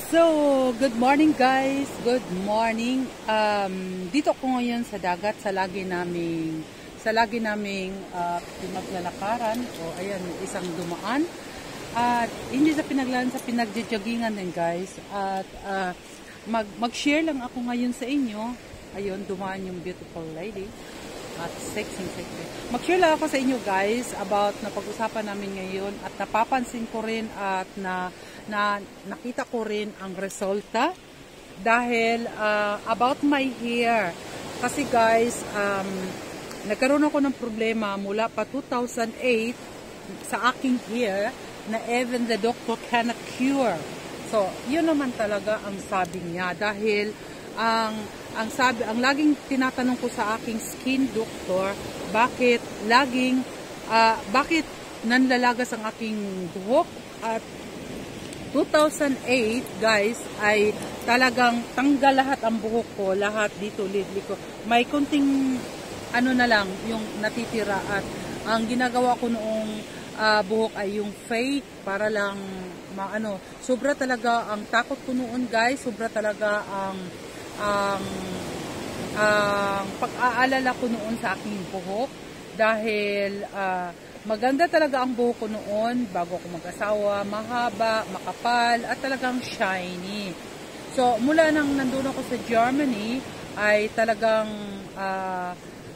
So, good morning guys. Good morning. Dito ako ngayon sa dagat sa lagi naming pinaglalakaran. O ayan, isang dumaan. At hindi sa pinaglaan, sa pinagjajagingan din guys. At mag-share lang ako ngayon sa inyo. Ayun, dumaan yung beautiful lady. At sexy. Mag-share lang ako sa inyo guys about na pag-usapan namin ngayon at napapansin ko rin at nakita ko rin ang resulta dahil about my hair. Kasi guys, nagkaroon ako ng problema mula pa 2008 sa aking hair na even the doctor cannot cure. So, yun naman talaga ang sabi niya dahil ang laging tinatanong ko sa aking skin doctor, bakit nanlalagas ang aking buhok. At 2008 guys ay talagang tanggal lahat ang buhok ko, lahat dito lidli ko. May kunting ano na lang yung natitira at ang ginagawa ko noong buhok ay yung fake para lang sobra talaga ang takot ko noon guys, sobra talaga ang pag-aalala ko noon sa aking buhok dahil maganda talaga ang buhok ko noon bago ako mag-asawa, mahaba, makapal at talagang shiny. So mula nang nandun ako sa Germany ay talagang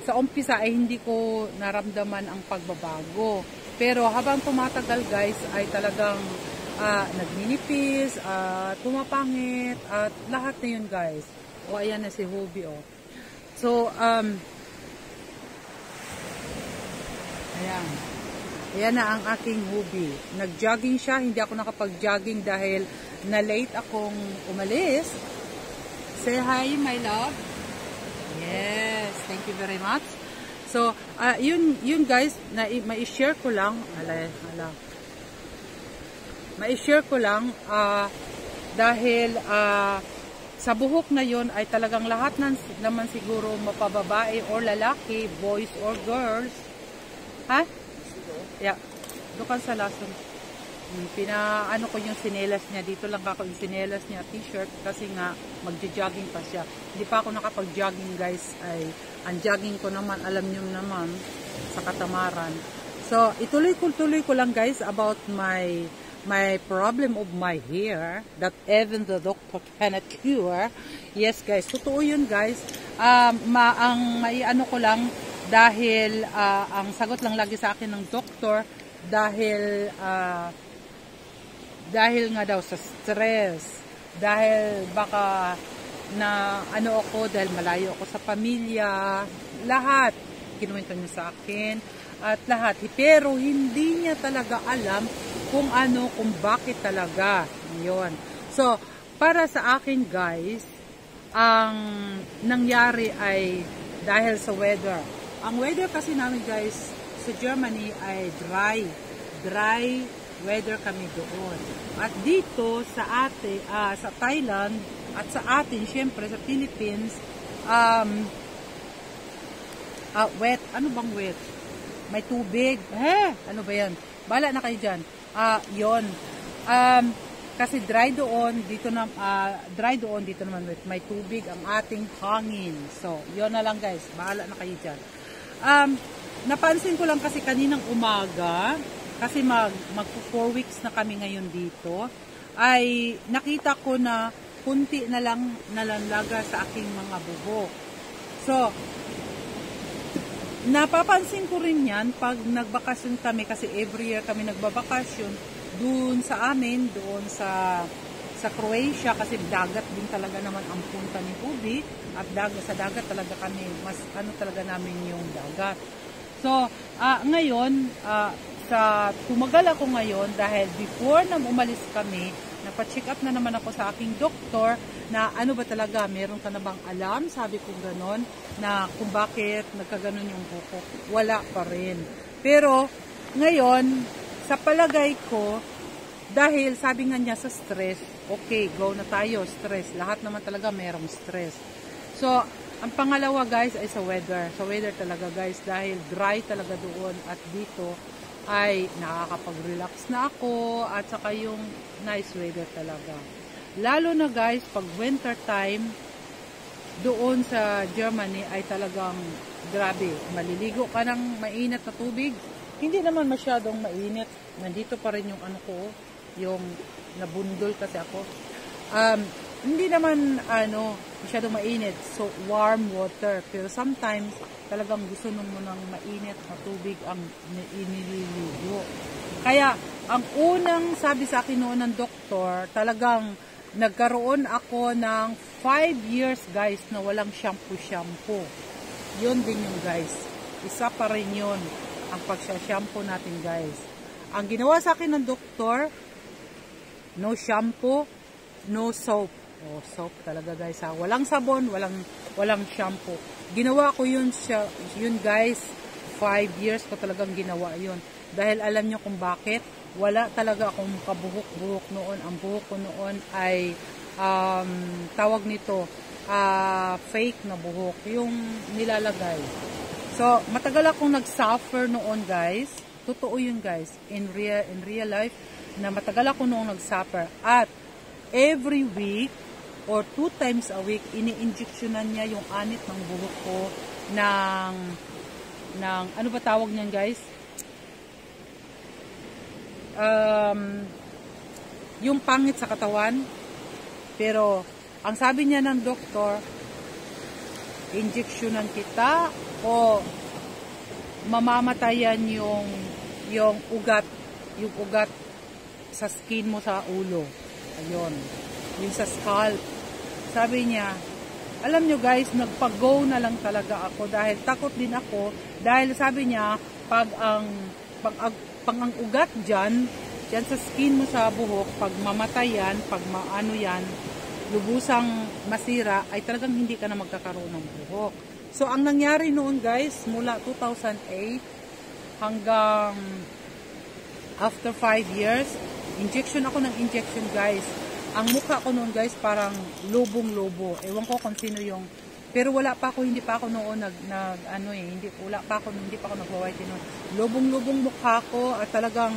sa umpisa ay hindi ko naramdaman ang pagbabago, pero habang tumatagal guys ay talagang nagninipis, tumapangit at lahat na yun guys. O ayan na si Hobie oh. So ayan na ang aking Hobie. Nag-jogging siya, hindi ako nakapag-jogging dahil na late akong umalis. Say hi my love. Yes, thank you very much. So yun guys, mai-share ko lang. Ma-share ko lang dahil sa buhok na yon ay talagang lahat naman siguro mapababae or lalaki, boys or girls. Ha? Yeah. Dukan sa lason. Pinaano ko yung sinelas niya. Dito lang ako yung sinelas niya, t-shirt kasi nga magja-jogging pa siya. Hindi pa ako nakapag-jogging guys. Ang jogging ko naman, alam niyo naman, sa katamaran. So, ituloy ko lang guys about my problem of my hair that even the doctor cannot cure. Yes guys, totoo yun guys. Maiano ko lang dahil ang sagot lang lagi sa akin ng doktor dahil nga daw sa stress, dahil baka na dahil malayo ako sa pamilya, lahat kinuwento niya sa akin at lahat, pero hindi niya talaga alam kung bakit talaga yun. So para sa akin guys, ang nangyari ay dahil sa weather. Ang weather kasi namin guys sa Germany ay dry weather kami doon. At dito sa Thailand at sa atin syempre sa Philippines, wet. Ano bang wet? May tubig. Ano ba yan? Bala na kayo dyan. Yon. Kasi dry doon, dito naman wet. May tubig ang ating hangin. So, yon na lang guys. Bahala na kayo dyan. Napansin ko lang kasi kaninang umaga, kasi mag 4 weeks na kami ngayon dito, ay nakita ko na kunti na lang nalanlaga sa aking mga buhok. So, napapansin ko rin yan pag nagbakasyon kami, kasi every year kami nagbabakasyon doon sa Croatia, kasi dagat din talaga naman ang punta ni Hobie at sa dagat talaga kami, mas talaga namin yung dagat. So, ngayon, tumagal ako ngayon dahil before na umalis kami, nagpa-check up na naman ako sa aking doktor na ba talaga, meron ka na bang alam? Sabi ko ganon, na kung bakit nagkaganon yung buhok. Wala pa rin. Pero, ngayon, sa palagay ko, dahil sabi nga niya sa stress, okay, go na tayo, stress. Lahat naman talaga merong stress. So, ang pangalawa guys ay sa weather. Sa weather talaga guys, dahil dry talaga doon at dito ay nakakapag-relax na ako at saka yung nice weather talaga. Lalo na guys, pag winter time, doon sa Germany ay talagang grabe. Maliligo ka ng mainit na tubig. Hindi naman masyadong mainit. Nandito pa rin yung ano ko, yung nabundol kasi ako. Hindi naman masyadong mainit. So, warm water. Pero sometimes, talagang gusto mo ng mainit na tubig ang inililigo. Kaya, ang unang sabi sa akin noon ng doktor, talagang nagkaroon ako ng 5 years guys na walang shampoo. Yun din yung guys. Isa pa rin yun ang pagsha-shampoo natin guys. Ang ginawa sa akin ng doktor, no shampoo, no soap. Oh, soap talaga guys ha. Walang sabon, walang shampoo. Ginawa ko yun guys. 5 years ko talagang ginawa yun. Dahil alam nyo kung bakit? Wala talaga akong kabuhok-buhok noon. Ang buhok ko noon ay tawag nito fake na buhok. Yung nilalagay. So, matagal akong nag-suffer noon guys. Totoo yun guys. In real life, na matagal ako noong nag-suffer. At every week or 2 times a week, ini-injectionan niya yung anit ng buhok ko ng ano ba tawag niyan guys? Yung pangit sa katawan. Pero ang sabi niya ng doktor, injectionan kita o mamamatayan yung ugat sa skin mo sa ulo. Ayun. Yung sa scalp. Sabi niya, alam nyo guys, nagpag-go na lang talaga ako dahil takot din ako dahil sabi niya, pag ang ugat dyan sa skin mo sa buhok, pag mamatayan, pag maano yan, lubusang masira, ay talagang hindi ka na magkakaroon ng buhok. So, ang nangyari noon guys, mula 2008 hanggang after 5 years, injection ako ng injection guys. Ang mukha ko noon guys, parang lubong-lobo. Ewan ko kung sino yung, pero hindi pa ako noon hindi pa ako nagwa-white noon. Lubong-lubong mukha ko at talagang,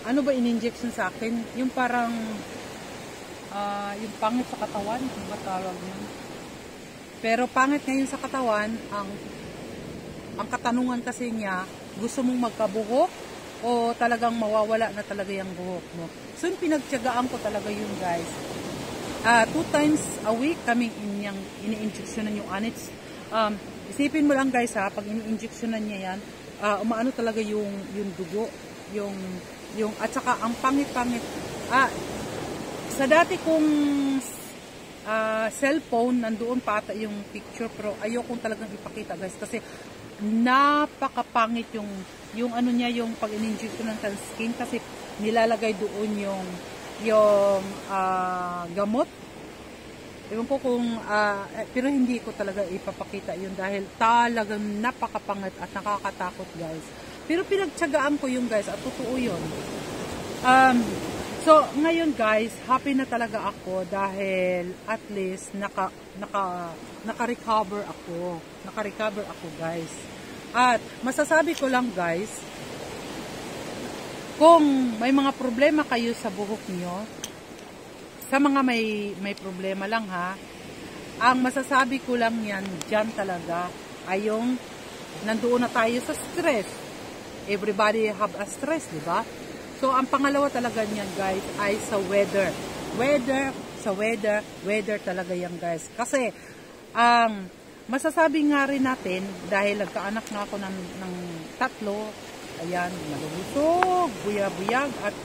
ano ba in-injection sa akin? Yung parang, yung pangit sa katawan, yung matawag yun. Pero pangit ngayon sa katawan, ang katanungan kasi niya, gusto mong magkabuhok o talagang mawawala na talaga yung buhok mo. So, yung pinagtiyagaan ko talaga yun guys. 2 times a week kaming ini-injectionan yung anits. Isipin mo lang guys ha, pag ini-injectionan niya yan, umaano talaga yung dugo, yung at saka ang pangit-pangit. Sa dati kong cellphone, nandoon pa ata yung picture, pero ayokong talagang ipakita guys kasi napakapangit yung ano niya, yung pag in-injection ng skin kasi nilalagay doon yung gamot. Ewan ko kung pero hindi ko talaga ipapakita yun dahil talagang napakapangit at nakakatakot guys. Pero pinagtiyagaan ko yung guys at totoo yun. So ngayon guys, happy na talaga ako dahil at least naka-recover ako. Naka-recover ako guys. At masasabi ko lang guys, kung may mga problema kayo sa buhok niyo, sa mga may problema lang ha, ang masasabi ko lang yan, dyan talaga, ay yung nandoon na tayo sa stress. Everybody have a stress, di ba? So, ang pangalawa talaga niyan guys, ay sa weather. Weather talaga yan guys. Kasi, masasabi nga rin natin, dahil nagkaanak na ako ng 3, ayan, malulusog, buyag-buyag, at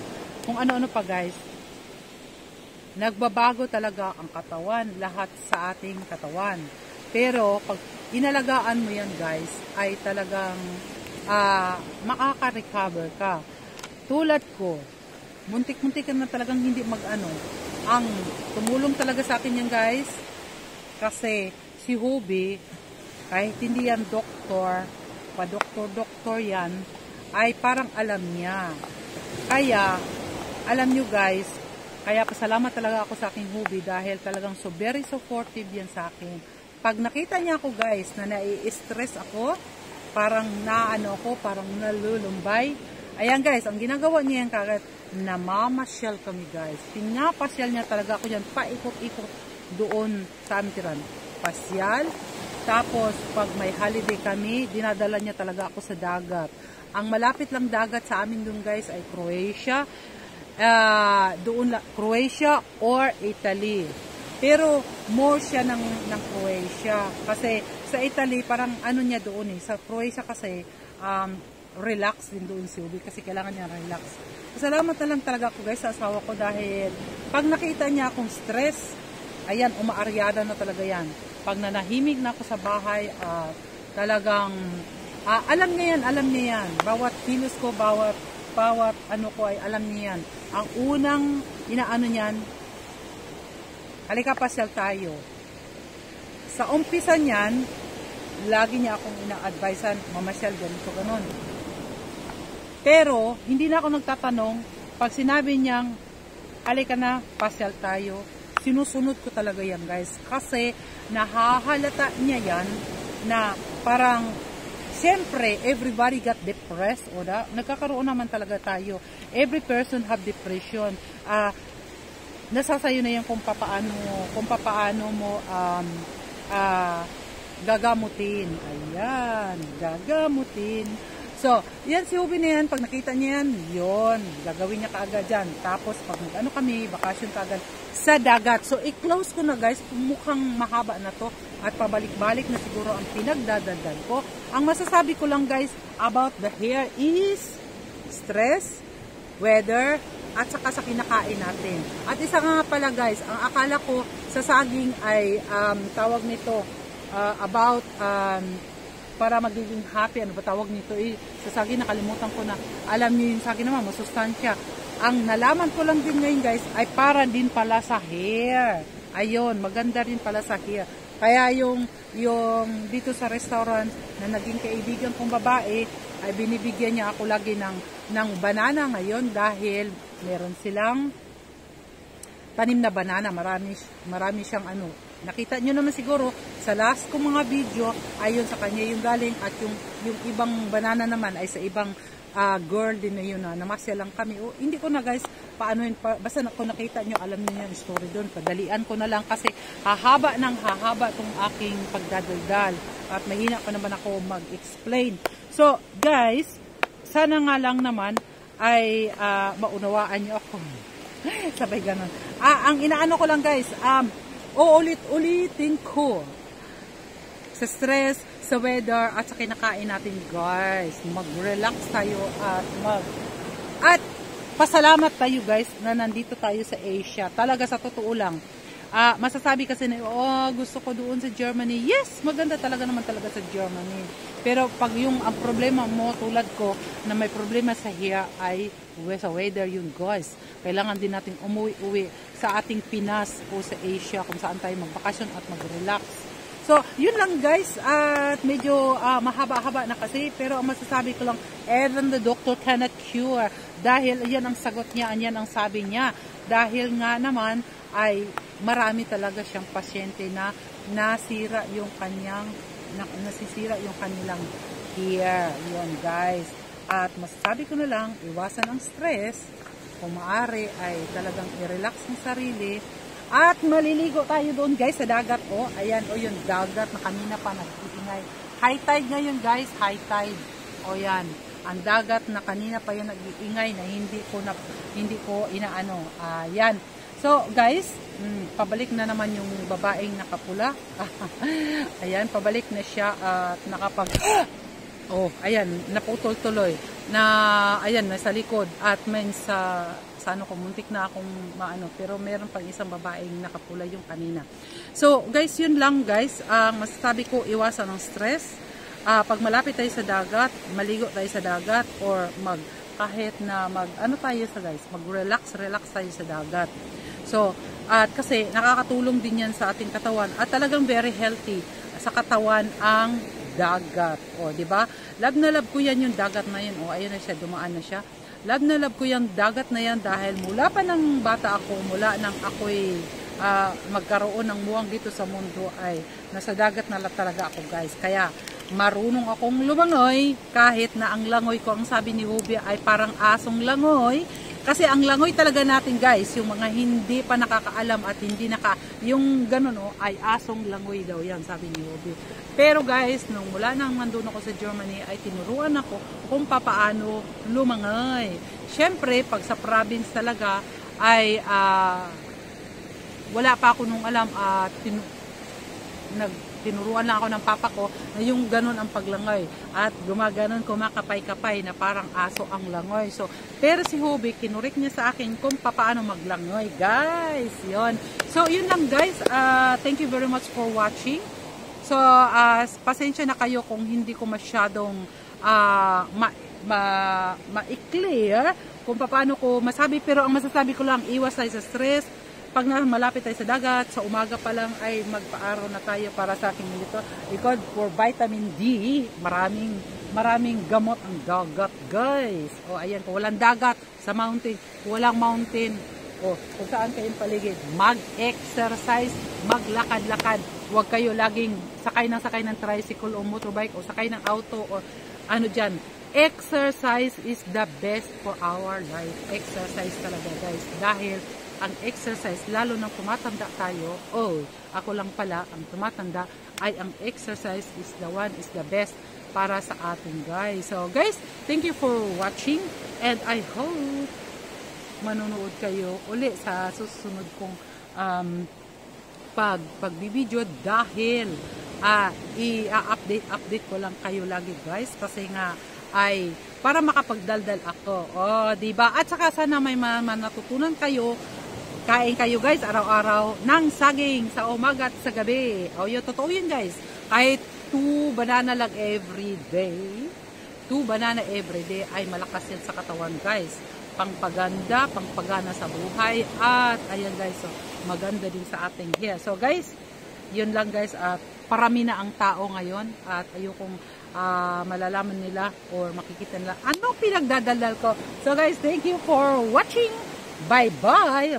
kung ano-ano pa guys, nagbabago talaga ang katawan, lahat sa ating katawan. Pero, pag inalagaan mo yan guys, ay talagang makaka-recover ka. Tulad ko, muntik-muntik na talagang hindi mag-ano. Ang tumulong talaga sa akin yan guys, kasi si Hubie, kahit hindi yan doktor, pa-doktor yan, ay parang alam niya. Kaya, alam nyo guys, kaya pasalamat talaga ako sa aking Hubie dahil talagang very supportive yan sa akin. Pag nakita niya ako guys na nai-stress ako, parang parang nalulumbay, Ayan guys, ang ginagawa niya yan kagad, namamasyal kami guys. Pinapasyal niya talaga ako dyan, paikot-ikot doon sa amin tiran. Pasyal, tapos pag may holiday kami, dinadala niya talaga ako sa dagat. Ang malapit lang dagat sa amin doon guys ay Croatia, Croatia or Italy. Pero more siya ng Croatia kasi sa Italy parang ano niya doon sa Croatia kasi relax din doon si Ubi kasi kailangan niya relax. Salamat na lang talaga ako guys sa asawa ko dahil pag nakita niya akong stress, ayan, umaaryada na talaga yan. Pag nanahimik na ako sa bahay, talagang alam niya yan. Bawat kilos ko, bawat ano ko ay alam niya yan. Ang unang inaano niyan, halika pasyal tayo. Sa umpisa niyan, lagi niya akong ina-advisean, mamasyal, ganito, ganon. Pero, hindi na ako nagtatanong, pag sinabi niyang, halika na, pasyal tayo, sinusunod ko talaga yan guys. Kasi, nahahalata niya yan, na parang, siyempre, everybody got depressed, o da? Nagkakaroon naman talaga tayo. Every person have depression. Nasa sayo na yan kung papaano mo gagamutin. Ayan, gagamutin. So, yan si Ubi na yan, pag nakita niya yan, yun, gagawin niya kaagad dyan. Tapos, pag ano kami, bakasyon kaagad sa dagat. So, i-close ko na guys, mukhang mahaba na to at pabalik-balik na siguro ang pinagdadagdag ko. Ang masasabi ko lang guys about the hair is stress, weather, at saka sa kinakain natin. At isa nga pala guys, ang akala ko sa saging ay tawag nito about para magiging happy, ano ba tawag nito sa saging, nakalimutan ko na. Alam niyo yung saging naman, masustansya. Ang nalaman ko lang din ngayon guys ay para din pala sa hair. Ayun, maganda rin pala sa hair. Kaya yung dito sa restaurant na naging kaibigan kong babae ay binibigyan niya ako lagi ng banana ngayon dahil meron silang tanim na banana. Marami siyang ano. Nakita nyo naman siguro sa last kong mga video ayun sa kanya yung galing at yung ibang banana naman ay sa ibang girl din na yun na namasya lang kami. Hindi ko na guys paano yun, basta kung nakita nyo alam niyo yung story doon. Padalian ko na lang kasi hahaba tong aking pagdadaldal at mahina pa naman ako mag-explain. So guys, sana nga lang naman ay maunawaan nyo ako. Sabay ganun. Ang inaano ko lang guys, ulit-ulitin ko sa stress, sa weather, at sa kinakain natin guys. Mag-relax tayo at pasalamat tayo guys na nandito tayo sa Asia. Talaga sa totoo lang. Masasabi kasi na, gusto ko doon sa Germany. Yes, maganda talaga naman talaga sa Germany. Pero pag ang problema mo, tulad ko, na may problema sa hair ay sa weather yun guys. Kailangan din natin umuwi-uwi sa ating Pinas o sa Asia kung saan tayo magbakasyon at mag-relax. So, yun lang guys. At medyo mahaba-haba na kasi. Pero ang masasabi ko lang, even the doctor cannot cure. Dahil yan ang sagot niya, yan ang sabi niya. Dahil nga naman ay marami talaga siyang pasyente na nasisira yung kanilang hair. Yun guys. At masasabi ko na lang, iwasan ang stress. Kung maaari ay talagang i-relax ng sarili. At maliligo tayo doon guys sa dagat. Ayan, yung dagat na kanina pa nag-iingay. High tide ngayon guys, high tide. Yan, ang dagat na kanina pa yung nag-iingay na hindi ko inaano. Yan. So guys, pabalik na naman yung babaeng nakapula. Ayan, pabalik na siya at ayan, naputol tuloy. Ayan, nasa likod at sa ano ko, muntik na akong maano, pero meron pang isang babaeng nakapula yung kanina. So guys, yun lang guys, masasabi ko, iwasan ang stress. Pag malapit tayo sa dagat, maligo tayo sa dagat, or kahit na mag-relax tayo sa dagat. So, at kasi nakakatulong din yan sa ating katawan at talagang very healthy sa katawan ang dagat. Di ba? Love na love ko yan yung dagat na yan. Ayun na siya, dumaan na siya. Love na love ko yung dagat na yan dahil mula pa ng bata ako, mula nang ako'y magkaroon ng muwang dito sa mundo ay nasa dagat na talaga ako guys. Kaya marunong akong lumangoy kahit na ang langoy ko, ang sabi ni Hubie ay parang asong langoy. Kasi ang langoy talaga natin guys, yung mga hindi pa nakakaalam at hindi yung ganun ay asong langoy daw yan, sabi ni Hubie. Pero guys, nung mula nang nandun ako sa Germany ay tinuruan ako kung paano lumangoy. Syempre, pag sa province talaga ay wala pa ako nung alam at tinuruan lang ako ng papa ko na yung ganun ang paglangoy at gumaganon kumakapay-kapay na parang aso ang langoy. So, pero si Hubie kinurik niya sa akin kung paano maglangoy, guys. Yon. So, yun lang guys. Thank you very much for watching. So, pasensya na kayo kung hindi ko masyadong ma-clear kung paano ko masabi, pero ang masasabi ko lang, iwas tayo sa stress. Pag malapit tayo sa dagat, sa umaga pa lang ay magpa-araw na tayo para sa aking milito. Because for vitamin D, maraming gamot ang dagat, guys. O, ayan, kung walang dagat sa mountain, walang mountain, o, kung saan kayong paligid, mag-exercise, maglakad-lakad. Huwag kayo laging sakay ng tricycle o motorbike o sakay ng auto o ano dyan. Exercise is the best for our life. Exercise talaga, guys. Dahil ang exercise, lalo nang tumatanda tayo, ako lang pala, ang tumatanda, ay ang exercise is the best para sa atin, guys. So, guys, thank you for watching and I hope manonood kayo uli sa susunod kong pagbibideo dahil i-update ko lang kayo lagi, guys, kasi nga ay para makapagdaldal ako. Diba? At saka sana may natutunan kayo. Kain kayo guys araw-araw ng saging sa umaga at sa gabi. Yun, totoo yun guys. Kahit 2 banana lang every day, 2 banana every day ay malakas yan sa katawan guys. Pangpaganda, pangpagana sa buhay at ayan guys, so, maganda din sa ating hair. So guys, yun lang guys, at parami na ang tao ngayon at ayokong malalaman nila or makikita nila anong pinagdadaldal ko. So guys, thank you for watching. Bye-bye.